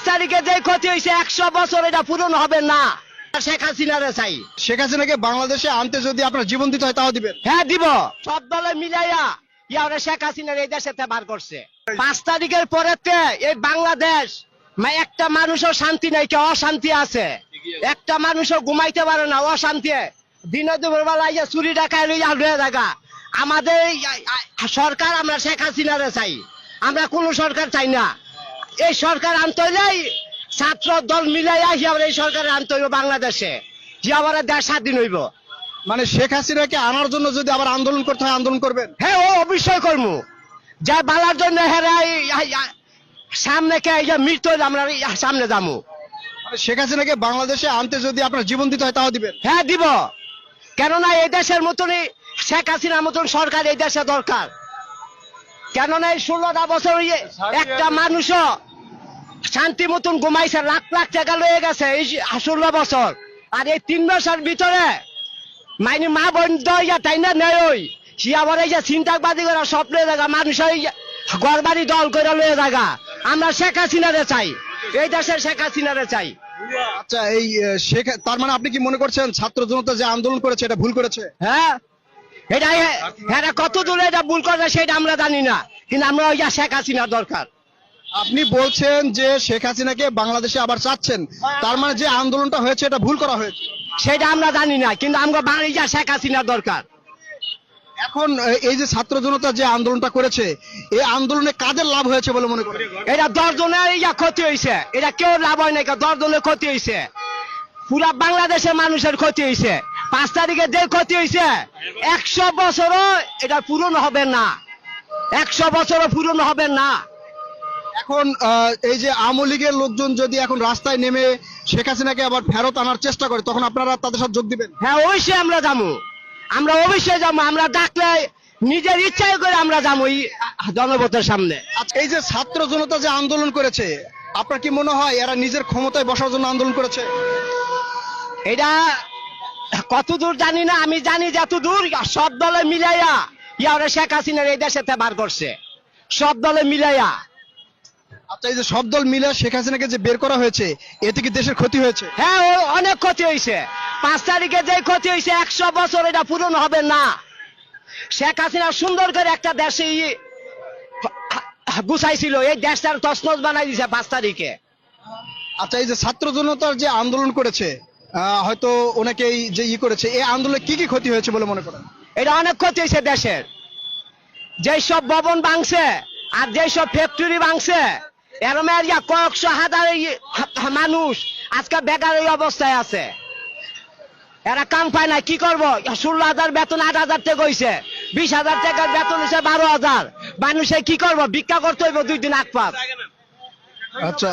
তারিখে যে ক্ষতি হয়েছে 100 বছর এটা পূরণ হবে না। শেখ হাসিনারে চাই। শেখ হাসিনাকে বাংলাদেশে আনতে যদি আপনার জীবন দিতে হয় তাও দিবেন? হ্যাঁ দিব। সব দলে মিলাইয়া ইয়ারে শেখ হাসিনার এই দেশে বার করছে। 5 তারিখের পরেতে এই বাংলাদেশ একটা মানুষও শান্তি নাই, কেউ অশান্তি আছে। একটা মানুষও ঘুমাইতে পারে না, অশান্তি। দিনে দুপুর বেলা চুরি ডাকায় লইয়া লয়ে থাকা। আমাদের সরকার, আমরা শেখ হাসিনারে চাই, আমরা কোন সরকার চাই না। এই সরকার আনতে হইলেই ছাত্র দল মিলাইয়া এই সরকার আনতে হইব বাংলাদেশে, যে আবার দেশ স্বাধীন হইব। মানে শেখ হাসিনাকে আনার জন্য যদি আবার আন্দোলন করতে হয় আন্দোলন করবেন? হ্যাঁ, ও অবশ্যই করবো। যা বালার জন্য সামনে কে মৃত্যু হইলে আমরা সামনে যাবো। মানে শেখ হাসিনাকে বাংলাদেশে আনতে যদি আপনার জীবন দিতে হয় তাও দিবেন? হ্যাঁ দিব। কেননা এই দেশের মতনই শেখ হাসিনার মতন সরকার এই দেশে দরকার। কেননা এই 16টা বছর একটা মানুষও শান্তি মতন ঘুমাইছে, লাখ লাখ টাকা লয়ে গেছে এই 16 বছর। আর এই 3 বছর ভিতরে মাইনি মা বোন তাই না নেই, সে আবার এই যে চিন্তাবাদী করে সব লয়ে জায়গা, মানুষ ঘর বাড়ি দল করে লয়ে জায়গা। আমরা শেখ হাসিনারে চাই, এই দেশের শেখ হাসিনারে চাই। আচ্ছা, এই শেখ, তার মানে আপনি কি মনে করছেন ছাত্র জনতা যে আন্দোলন করেছে এটা ভুল করেছে? হ্যাঁ, এটা কত দূরে এটা ভুল করে সেটা আমরা জানি না, কিন্তু আমরা ওই শেখ হাসিনার দরকার। আপনি বলছেন যে শেখ হাসিনাকে বাংলাদেশে আবার চাচ্ছেন, তার মানে যে আন্দোলনটা হয়েছে এটা ভুল করা হয়েছে? সেটা আমরা জানি না, কিন্তু আমরা বাংলা শেখ হাসিনার দরকার। এখন এই যে ছাত্র জনতা যে আন্দোলনটা করেছে, এই আন্দোলনে কাদের লাভ হয়েছে বলে মনে করেন? এটা 10 জনের ক্ষতি হয়েছে, এটা কেউ লাভ হয় না, 10 জনের ক্ষতি হয়েছে। পুরা বাংলাদেশের মানুষের ক্ষতি হয়েছে। 5 তারিখে যে ক্ষতি হয়েছে 100 বছরও এটা পূরণ হবে না, 100 বছরও পূরণ হবে না। এখন এই যে আওয়ামী লীগের লোকজন যদি এখন রাস্তায় নেমে শেখ হাসিনাকে আবার ফেরত আনার চেষ্টা করে, তখন আপনারা তাদের সাথে যোগ দিবেন? হ্যাঁ, অবশ্যই আমরা যাবো, আমরা অবশ্যই যাবো। আমরা ডাকলে নিজের ইচ্ছাই করে আমরা যাবো জনপথের সামনে। এই যে ছাত্র জনতা যে আন্দোলন করেছে, আপনার কি মনে হয় এরা নিজের ক্ষমতায় বসার জন্য আন্দোলন করেছে? এটা কত দূর জানি না, আমি জানি যত দূর সব দলে মিলাইয়া ইয়ারে শেখ হাসিনার এই দেশে বার করছে, সব দলে মিলাইয়া। আচ্ছা, এই যে সব দল মিলে শেখ হাসিনাকে যে বের করা হয়েছে, এতে কি দেশের ক্ষতি হয়েছে? হ্যাঁ, অনেক ক্ষতি হয়েছে। 5 তারিখে যে ক্ষতি হয়েছে 100 বছর এটা পূরণ হবে না। শেখ হাসিনা সুন্দর করে একটা দেশে গুছাইছিল, এই দেশটার তছনছ বানাই দিছে 5 তারিখে। আচ্ছা, এই যে ছাত্র জনতার যে আন্দোলন করেছে, হয়তো অনেকেই যে করেছে, এই আন্দোলনে কি কি ক্ষতি হয়েছে বলে মনে করেন? এটা অনেক ক্ষতি হয়েছে দেশের। যেসব ভবন ভাঙছে আর যেসব ফ্যাক্টরি ভাঙছে, এরমের কয়েকশো হাজার মানুষ আজকে বেকার এই অবস্থায় আছে। এরা কাম পায় না, কি করবো? 16,000 বেতন 8,000 টাকা হয়েছে, 20,000 টাকার বেতন হয়েছে 12,000। মানুষে কি করবো? ভিক্ষা করতে হইব 2 দিন আগ পাক। আচ্ছা।